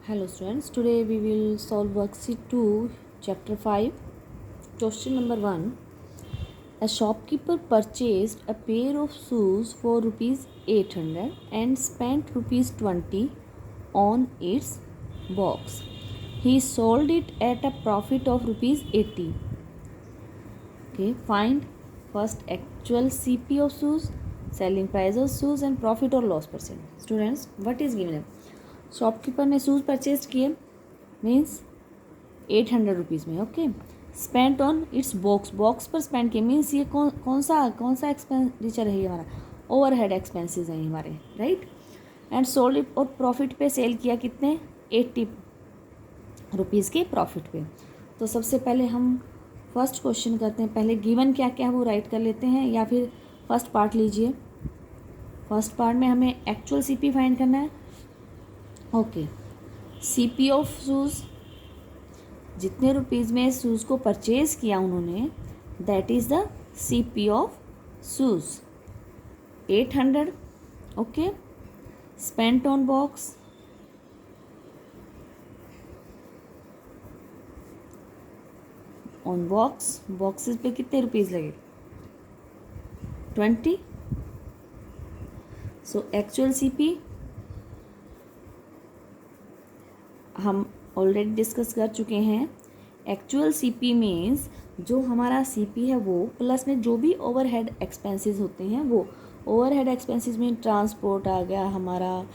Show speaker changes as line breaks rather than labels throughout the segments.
Hello students, today we will solve worksheet 2, chapter 5, question number 1. A shopkeeper purchased a pair of shoes for rupees 800 and spent rupees 20 on its box. He sold it at a profit of rupees 80. Okay, find first actual CP of shoes, selling price of shoes and profit or loss percent. Students, what is given? Shopkeeper ने shoes purchase किए means 800 rupees में. Okay, spent on it's box पर spend किए means ये कौन सा expenditure है ये हमारा ओवरहेड एक्सपेंसेस हैं हमारे, राइट. एंड सोल्ड इट और प्रॉफिट पे सेल किया कितने 80 रुपीज़ के प्रॉफिट पे. तो सबसे पहले हम फर्स्ट क्वेश्चन करते हैं. पहले गिवन क्या क्या है वो राइट कर लेते हैं या फिर फर्स्ट पार्ट लीजिए. फर्स्ट पार्ट में हमें एक्चुअल सीपी फाइंड करना है. ओके, सीपी ऑफ शूज़, जितने रुपीज़ में शूज़ को परचेज किया उन्होंने, that is the CP of shoes 800. Okay, spent on box, on boxes पे कितने रुपीज़ लगे 20. सो एक्चुअल सीपी हम ऑलरेडी डिस्कस कर चुके हैं. एक्चुअल सीपी मीन्स जो हमारा सीपी है वो प्लस में जो भी ओवरहेड एक्सपेंसेस होते हैं वो ओवरहेड एक्सपेंसेस में ट्रांसपोर्ट आ गया, हमारा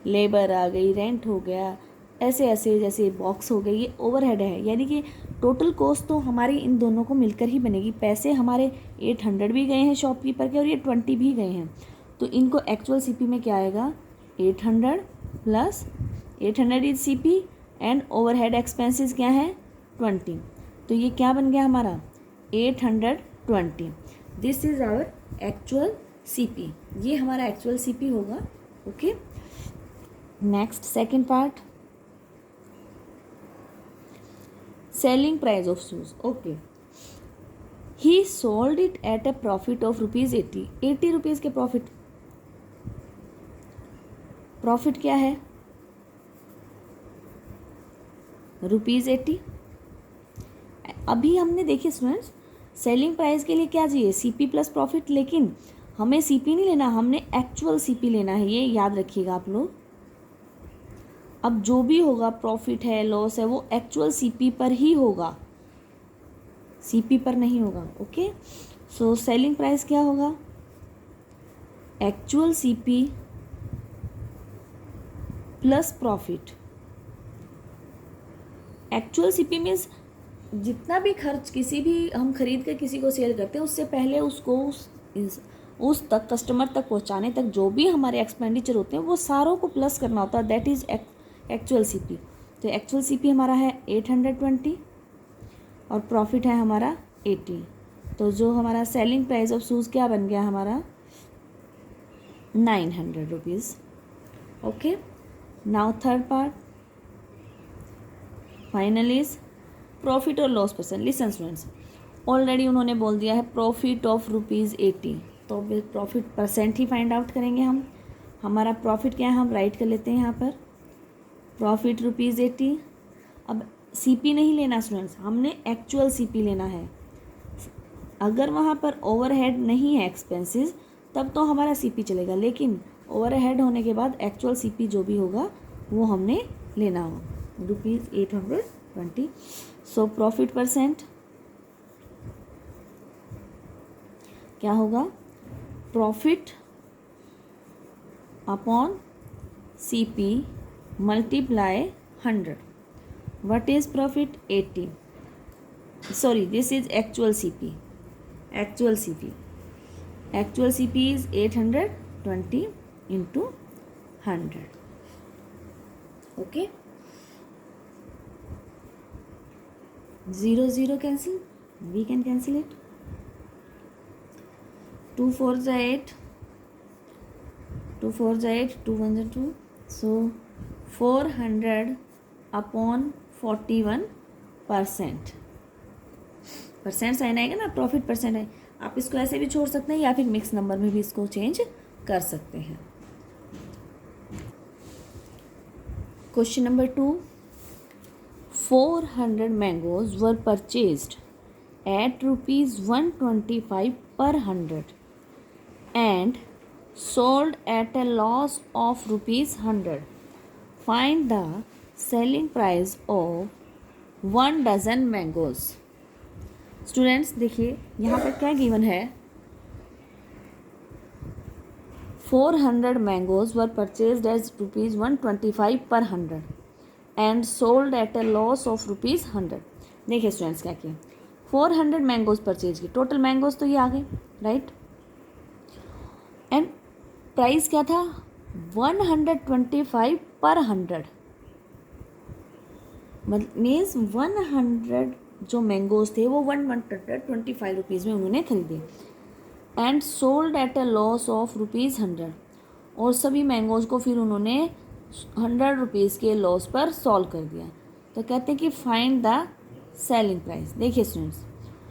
लेबर आ गई, रेंट हो गया, ऐसे ऐसे जैसे बॉक्स हो गई, ये ओवरहेड है. यानी कि टोटल कॉस्ट तो हमारी इन दोनों को मिलकर ही बनेगी. पैसे हमारे 800 भी गए हैं शॉपकीपर के और ये 20 भी गए हैं. तो इनको एक्चुअल सीपी में क्या आएगा 800 plus 800 is CP and overhead expenses क्या है 20. तो ये क्या बन गया हमारा 820. This is our actual CP. ये हमारा एक्चुअल सीपी होगा. Okay, next second part, selling price of shoes. Okay, he sold it at a profit of rupees 80 rupees के प्रॉफिट क्या है रुपीज़ 80. अभी हमने देखिए स्टूडेंट्स सेलिंग प्राइस के लिए क्या चाहिए सीपी प्लस प्रॉफिट, लेकिन हमें सीपी नहीं लेना, हमने एक्चुअल सीपी लेना है. ये याद रखिएगा आप लोग. अब जो भी होगा प्रॉफिट है लॉस है वो एक्चुअल सीपी पर ही होगा, सीपी पर नहीं होगा. ओके, सो सेलिंग प्राइस क्या होगा actual CP plus profit. Actual CP means जितना भी खर्च किसी भी हम खरीद कर किसी को सेल करते हैं उससे पहले उसको उस तक कस्टमर तक पहुंचाने तक जो भी हमारे एक्सपेंडिचर होते हैं वो सारों को प्लस करना होता है. That is actual CP. तो एक्चुअल सीपी हमारा है 820 और प्रॉफिट है हमारा 80. तो जो हमारा सेलिंग प्राइस ऑफ शूज़ क्या बन गया हमारा 900 rupees. Okay, now third part final is profit और loss percent. Listen students, already उन्होंने बोल दिया है प्रॉफिट ऑफ रुपीज़ 80, तो प्रॉफिट परसेंट ही फाइंड आउट करेंगे हम. हमारा प्रॉफिट क्या है हम राइट कर लेते हैं यहाँ पर प्रॉफिट रुपीज़ 80. अब सीपी नहीं लेना स्टूडेंट्स, हमने एक्चुअल सीपी लेना है. अगर वहाँ पर ओवरहेड नहीं है एक्सपेंसेस तब तो हमारा सीपी चलेगा, लेकिन ओवरहेड होने के बाद एक्चुअल सीपी जो भी होगा वो हमने लेना होगा रुपीज़ 820. सो प्रॉफिट परसेंट क्या होगा profit upon CP multiply 100. What is profit 80. Sorry, this is actual CP. Actual CP is 820 into 100. Okay, 0 0 cancel, we can cancel it. 2 4 are 8, 2 4 are 8, 2 1 are 2. So 400 upon 41%. Percent sign आएगा ना, profit percent है. आप इसको ऐसे भी छोड़ सकते हैं या फिर मिक्स नंबर में भी इसको चेंज कर सकते हैं. Question number 2. 400 mangoes were purchased at rupees 125 per 100 and sold at a loss of rupees 100. Find the selling price of 1 dozen mangoes. Students देखिए यहाँ पर क्या गिवन है, 400 mangoes were purchased as rupees 125 per 100 and sold at a loss of rupees 100. देखिए students क्या किया, 400 mangoes purchase की, total mangoes तो ये आ गए, राइट, एंड प्राइस क्या था 125 पर 100, मीन्स 100 जो मैंगोज थे वो 125 रुपीज़ में उन्होंने खरीदे and sold at a loss of rupees 100, और सभी मैंगोज को फिर उन्होंने 100 रुपीज़ के लॉस पर सॉल्व कर दिया. तो कहते हैं कि फाइंड द सेलिंग प्राइस. देखिए students,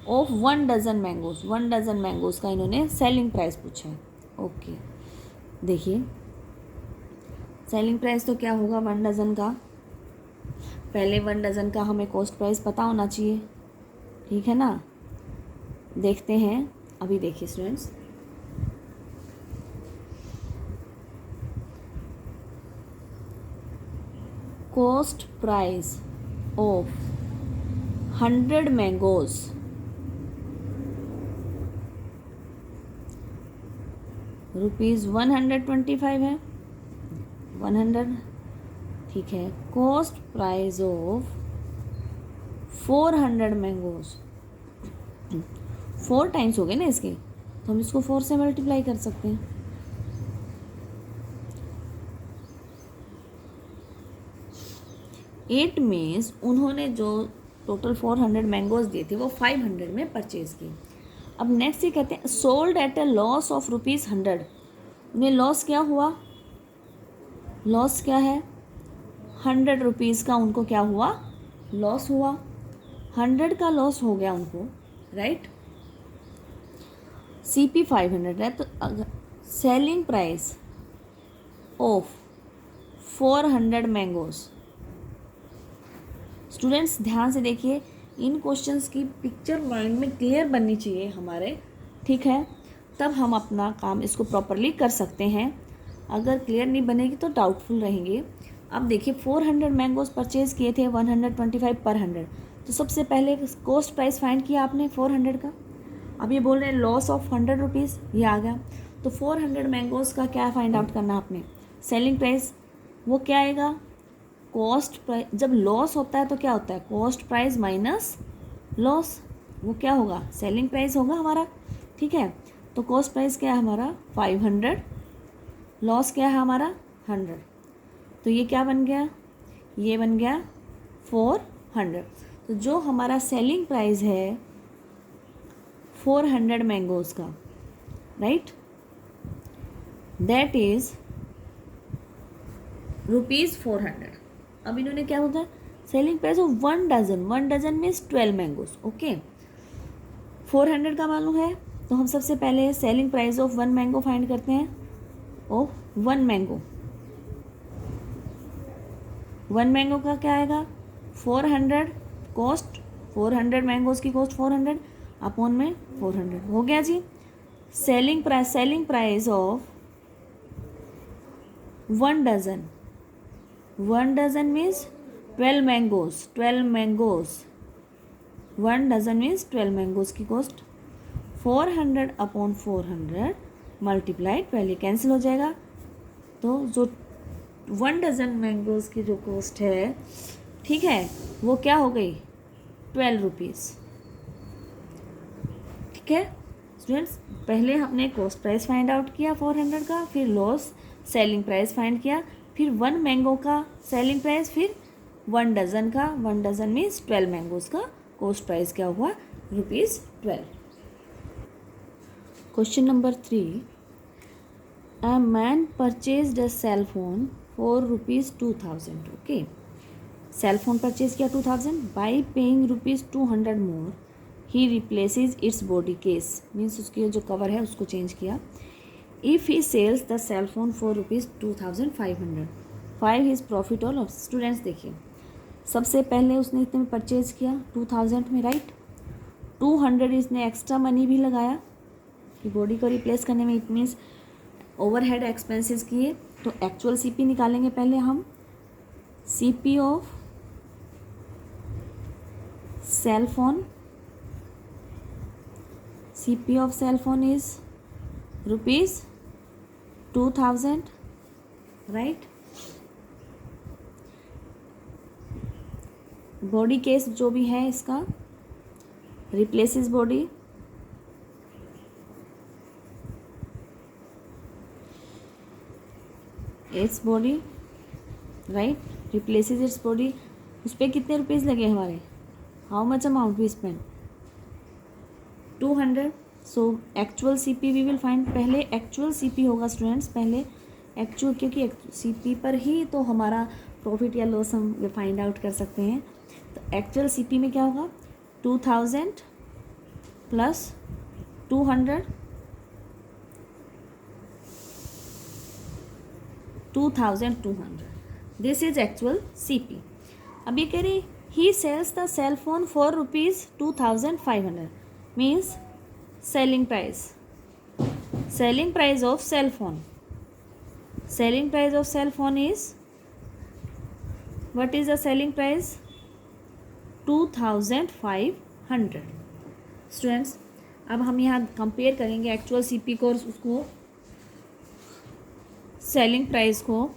of 1 dozen mangoes, 1 dozen mangoes का इन्होंने सेलिंग प्राइस पूछा है. ओके, देखिए सेलिंग प्राइस तो क्या होगा 1 डजन का, पहले 1 डजन का हमें कॉस्ट प्राइस पता होना चाहिए, ठीक है ना. देखते हैं, अभी देखिए students, cost price of 100 mangoes rupees 125 है, 100, ठीक है. Cost price of 400 mangoes, 4 times हो गए ना इसके, तो हम इसको 4 से मल्टीप्लाई कर सकते हैं. एट मीन्स उन्होंने जो टोटल 400 मैंगोज दिए थे वो 500 में परचेज किए. अब नेक्स्ट ये कहते हैं sold at a loss of rupees 100. उन्हें लॉस क्या हुआ, लॉस क्या है, 100 रुपीज़ का उनको क्या हुआ, लॉस हुआ, 100 का लॉस हो गया उनको, राइट. CP 500 है, तो selling price of 400 mangoes. Students ध्यान से देखिए, इन क्वेश्चंस की पिक्चर माइंड में क्लियर बननी चाहिए हमारे, ठीक है, तब हम अपना काम इसको प्रॉपरली कर सकते हैं. अगर क्लियर नहीं बनेगी तो डाउटफुल रहेंगे. अब देखिए 400 मैंगोज परचेज किए थे 125 पर 100, तो सबसे पहले कॉस्ट प्राइस फाइंड किया आपने 400 का. अब ये बोल रहे हैं लॉस ऑफ 100 रुपीज़, ये आ गया. तो 400 मैंगोज का क्या फाइंड आउट करना आपने, सेलिंग प्राइस, वो क्या आएगा, कॉस्ट प्राइस. जब लॉस होता है तो क्या होता है, कॉस्ट प्राइस माइनस लॉस, वो क्या होगा, सेलिंग प्राइस होगा हमारा, ठीक है. तो कॉस्ट प्राइस क्या है हमारा 500, लॉस क्या है हमारा 100, तो ये क्या बन गया, ये बन गया 400. तो जो हमारा सेलिंग प्राइस है 400 मैंगोज का, राइट, दैट इज ₹400. अब इन्होंने क्या होता है, selling price of 1 dozen, 1 dozen means 12 mangoes. Okay, 400 का मालूम है, तो हम सबसे पहले selling price of 1 mango find करते हैं. ऑफ 1 मैंगो, 1 मैंगो का क्या आएगा 400, कॉस्ट 400 मैंगोज की कॉस्ट 400 अपॉन में 400 हो गया जी. Selling price of 1 dozen, 1 dozen means 12 mangoes, 12 mangoes, 1 dozen means 12 mangoes की कॉस्ट 400 अपॉन 400 मल्टीप्लाई 12, कैंसिल हो जाएगा. तो जो 1 डजन मैंगोज की जो कॉस्ट है, ठीक है, वो क्या हो गई 12 रुपीज़. ठीक है स्टूडेंट्स, पहले हमने कॉस्ट प्राइस फाइंड आउट किया 400 का, फिर लॉस सेलिंग प्राइस फाइंड किया, फिर 1 मैंगो का सेलिंग प्राइस, फिर 1 डजन का, 1 डजन मीन्स 12 मैंगोज का कॉस्ट प्राइस क्या हुआ ₹12. Question number 3. A man purchased a cell phone for ₹2000. Okay, cell phone purchase किया 2000, by paying ₹200 more he replaces its body case, means उसकी जो cover है उसको चेंज किया. If he sells the cell phone for ₹2500. 5 is profit और loss. Students देखिए, सबसे पहले उसने इतने में परचेज किया 2000 में, राइट। 200 इसने एक्स्ट्रा मनी भी लगाया कि बॉडी को रिप्लेस करने में, इट मीन्स ओवरहेड एक्सपेंसेस किए। तो एक्चुअल सीपी निकालेंगे पहले हम। CP of cell phone, CP of cell phone is ₹2000, right. Body case जो भी है इसका, replaces body, its body, right, replaces its body. उस पर कितने रुपीज़ लगे हमारे, how much amount we spend, 200। So actual CP we will find, पहले एक्चुअल सीपी होगा स्टूडेंट्स, पहले एक्चुअल, क्योंकि सीपी पर ही तो हमारा प्रॉफिट या लॉस हम फाइंड आउट कर सकते हैं। तो एक्चुअल सीपी में क्या होगा, 2000 plus 200, 2200, this is actual CP. अब ये कह रही he sells the cell phone for ₹2500, means selling price, selling price of cell phone, selling price of cell phone is, what is the selling price, 2500। Students अब हम यहाँ compare करेंगे actual CP को और उसको सेलिंग प्राइस को।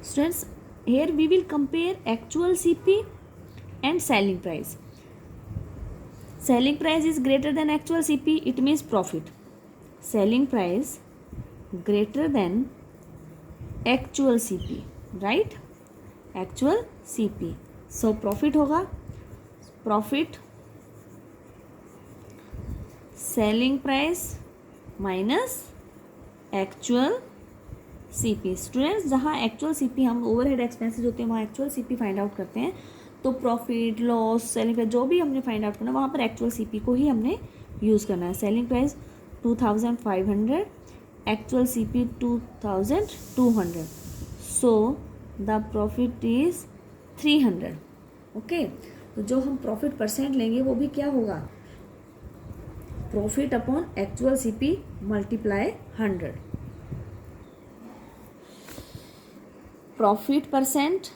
Students here we will compare actual CP and selling price. Selling price is greater than actual CP, it means profit. Selling price greater than actual CP, right? Actual CP. So profit होगा, profit selling price minus actual CP. Students जहाँ actual CP हम overhead expenses होते हैं वहाँ actual CP find out करते हैं। तो profit loss selling price जो भी हमने फाइंड आउट करना है वहाँ पर एक्चुअल सीपी को ही हमने यूज़ करना है। Selling price 2500, actual CP 2200, so the profit is 300। Okay, तो जो हम प्रॉफिट परसेंट लेंगे वो भी क्या होगा, profit upon actual CP multiply 100। Profit percent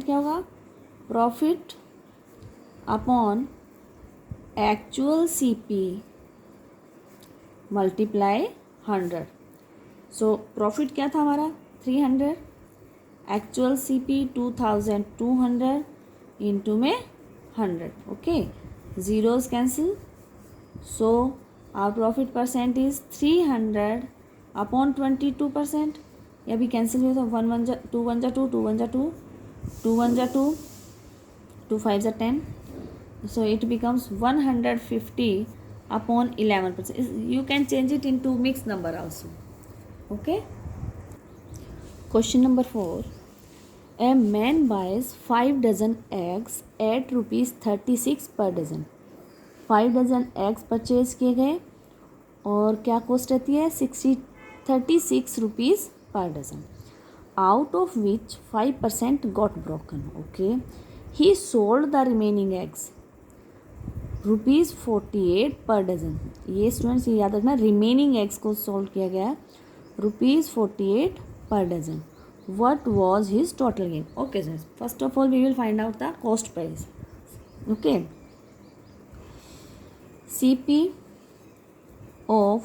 क्या होगा, profit upon actual CP multiply 100। So profit क्या था हमारा 300, एक्चुअल सीपी 2200 इंटू में 100। Okay, zeros cancel, so our profit percent is 300 upon 22%। या भी कैंसिल हुआ था, 1 1 जा 2 1 जा 2 2 1 जा 2 2 1 जा 2 2 5 जा 10, so it becomes 150 upon 11%. You can change it into mixed number also. Okay, question number 4, a man buys 5 dozen eggs at ₹36 per dozen। 5 dozen eggs purchase किए गए और क्या कॉस्ट रहती है, 36 rupees per dozen, out of which 5% got broken. Okay, he sold the remaining eggs ₹48 per dozen. ये students ये याद रखना, रिमेनिंग एग्स को सोल्ड किया गया है ₹48 per dozen. What was his total gain. Okay students, first of all we will find out the cost price. Okay, CP of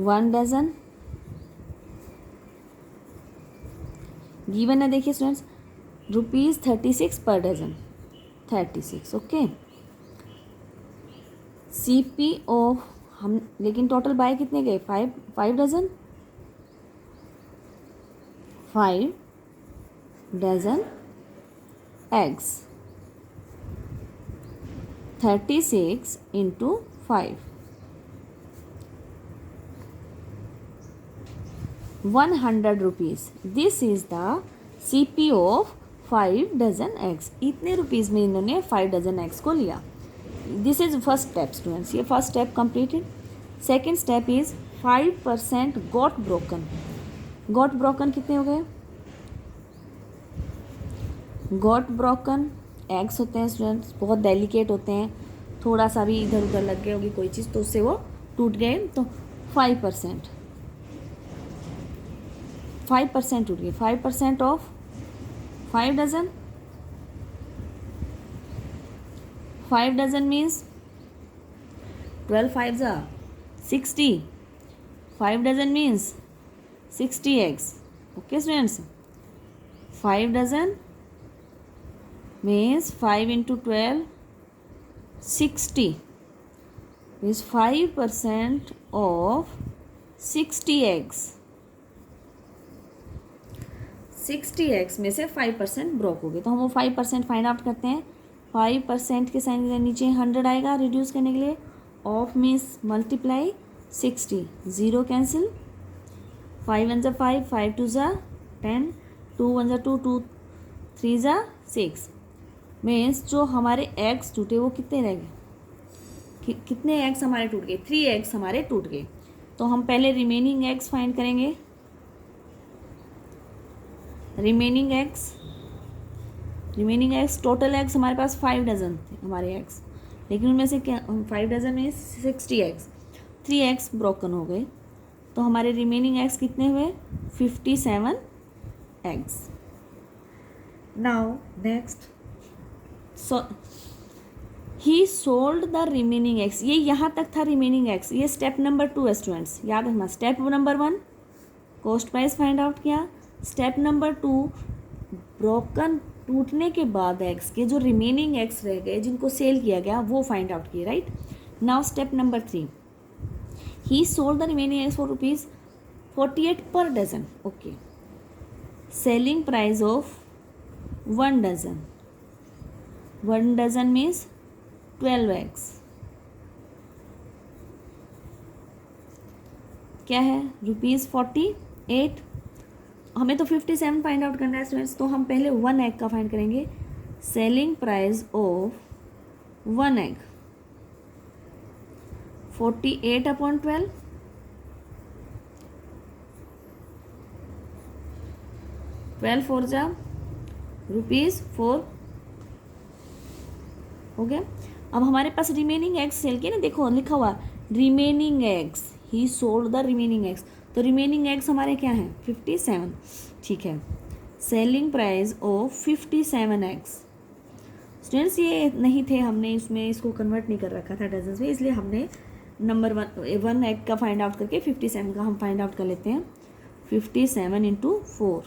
1 dozen given है, देखिए स्टूडेंट्स ₹36 पर डजन, 36। ओके, CP ऑफ हम, लेकिन total bye कितने गए, 5 dozen, 5 dozen eggs, 36 into 5, 100 rupees. This is the CP of 5 dozen eggs. इतने rupees में इन्होंने 5 डजन एग्स को लिया। This is first step students, ये first step completed. Second step is 5% got broken. Got broken कितने हो गए? गॉट ब्रोकन एग्स होते हैं स्टूडेंट्स, बहुत डेलिकेट होते हैं, थोड़ा सा भी इधर उधर लग गई होगी कोई चीज़ तो उससे वो टूट गए, तो 5%, 5% टूट गए। 5% ऑफ 5 डजन, 5 डजन मीन्स 12 5 जा 60, 5 dozen means 60 eggs. Okay students, 5 dozen means 5 into 12, 60 means 5% of 60 eggs. 60 eggs में से 5% ब्रोक हो गए, तो हम वो 5% फाइंड आउट करते हैं। 5% के साइन के नीचे 100 आएगा रिड्यूस करने के लिए, ऑफ मीन्स मल्टीप्लाई 60, 0 कैंसिल, 5 1 जा 5, 5 2 जा 10, 2 1 जा 2, 2 3 जा 6 मीन्स जो हमारे एग्स टूटे वो कितने रह गए? कितने एग्स हमारे टूट गए? 3 एग्स हमारे टूट गए। तो हम पहले रिमेनिंग एग्स फाइंड करेंगे। रिमेनिंग एग्स टोटल एग्स हमारे पास 5 डजन थे हमारे एग्स, लेकिन उनमें से क्या 5 डजन में 60 एग्स, 3 एग्स ब्रोकन हो गए, तो हमारे रिमेनिंग एग्स कितने हुए? 57 eggs. Now next, he sold the remaining eggs. ये यहाँ तक था रिमेनिंग एग्स, ये स्टेप नंबर 2 है स्टूडेंट्स, याद रखना। Step number 1 cost price find out किया, स्टेप नंबर 2 ब्रोकन टूटने के बाद एग्स के जो रिमेनिंग एग्स रह गए जिनको सेल किया गया वो फाइंड आउट किए, राइट। Now step number 3, he sold the remaining eggs for ₹48 per dozen. Okay, selling price of 1 dozen, 1 dozen means 12 eggs, क्या है? ₹48। हमें तो 57 फाइंड आउट करना है स्टूडेंट्स, तो हम पहले 1 एग का फाइंड करेंगे। सेलिंग प्राइस ऑफ 1 एग 48/12, 12 4 जा ₹4 हो गया। अब हमारे पास रिमेनिंग एग्स सेल किए ना, देखो लिखा हुआ remaining eggs, he sold the remaining eggs, तो रिमेनिंग एग्स हमारे क्या हैं? 57, ठीक है। Selling price of 57 eggs. Students ये नहीं थे, हमने इसमें इसको कन्वर्ट नहीं कर रखा था डजन्स में, इसलिए हमने नंबर 1 एग का फाइंड आउट करके 57 का हम फाइंड आउट कर लेते हैं। 57 into 4,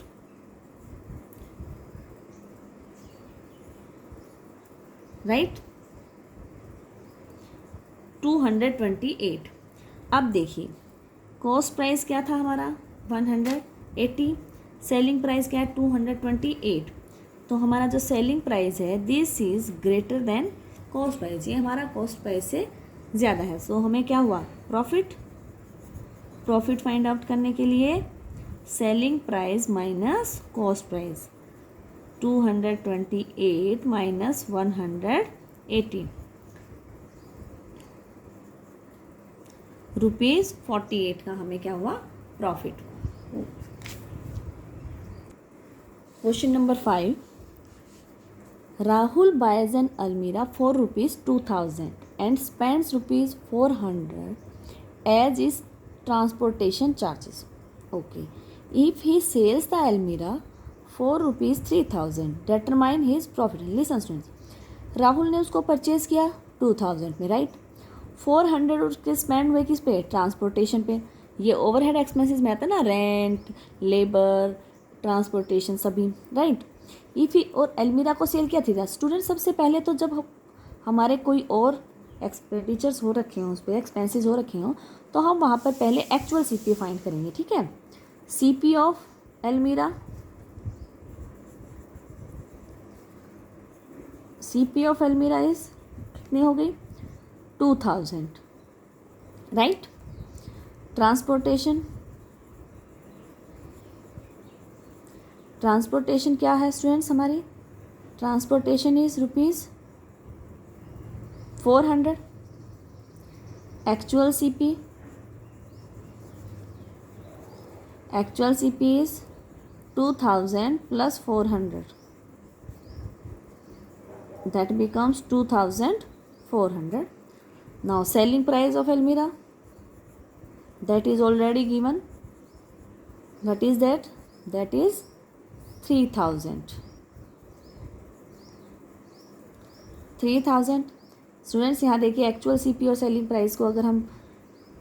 राइट, 228। अब देखिए कॉस्ट प्राइस क्या था हमारा? 180, सेलिंग प्राइस क्या है? 228। तो हमारा जो सेलिंग प्राइस है this is greater than cost price, ये हमारा कॉस्ट प्राइस से ज़्यादा है। सो हमें क्या हुआ? प्रॉफिट फाइंड आउट करने के लिए selling price minus cost price, 228 minus 180, ₹48 का हमें क्या हुआ? Profit. Question number 5, Rahul buys an अलमीरा for ₹2000 and spends ₹400 as is transportation charges. Okay, if he sells the अलमीरा for ₹3000 determine his profit। Listen students, Rahul ने उसको परचेज किया 2000 में, राइट। 400 उसके स्पेंड हुए किस पे? ट्रांसपोर्टेशन पे। ये ओवरहेड एक्सपेंसेस में आता है ना, रेंट, लेबर, ट्रांसपोर्टेशन सभी, राइट। इफ़ और अलमीरा को सेल किया था स्टूडेंट। सबसे पहले तो जब हमारे कोई और एक्सपेंडिचर्स हो रखे हों, उस पर एक्सपेंसेस हो रखे हों, तो हम वहाँ पर पहले एक्चुअल CP फाइंड करेंगे, ठीक है। CP ऑफ अलमीरा, CP ऑफ अलमीरा इज कितनी हो गई? 2000, राइट। ट्रांसपोर्टेशन क्या है स्टूडेंट्स हमारी? Transportation is ₹400। Actual CP Actual CP is 2000 plus 400. That becomes 2400. Now selling price of Almirah, that is already given. What is that? That is 3000. 3000. Students यहाँ देखिए actual CP और selling price को अगर हम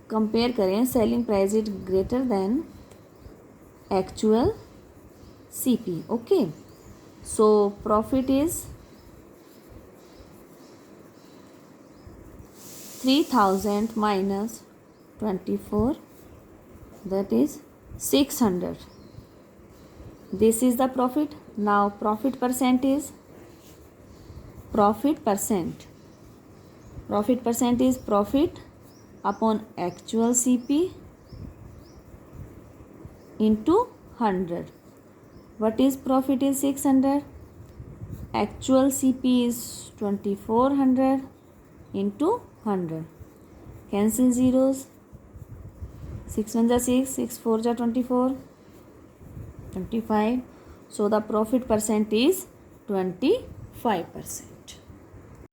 compare करें, selling price is greater than actual CP. Okay, so profit is 3000 minus 24, that is 600. This is the profit. Now profit percent is profit percent is profit upon actual CP into 100. What is profit is 600. Actual CP is 2400 into 100. Cancel zeros. 6 1 6, 6 4 24, 25. So the profit percent is 25%.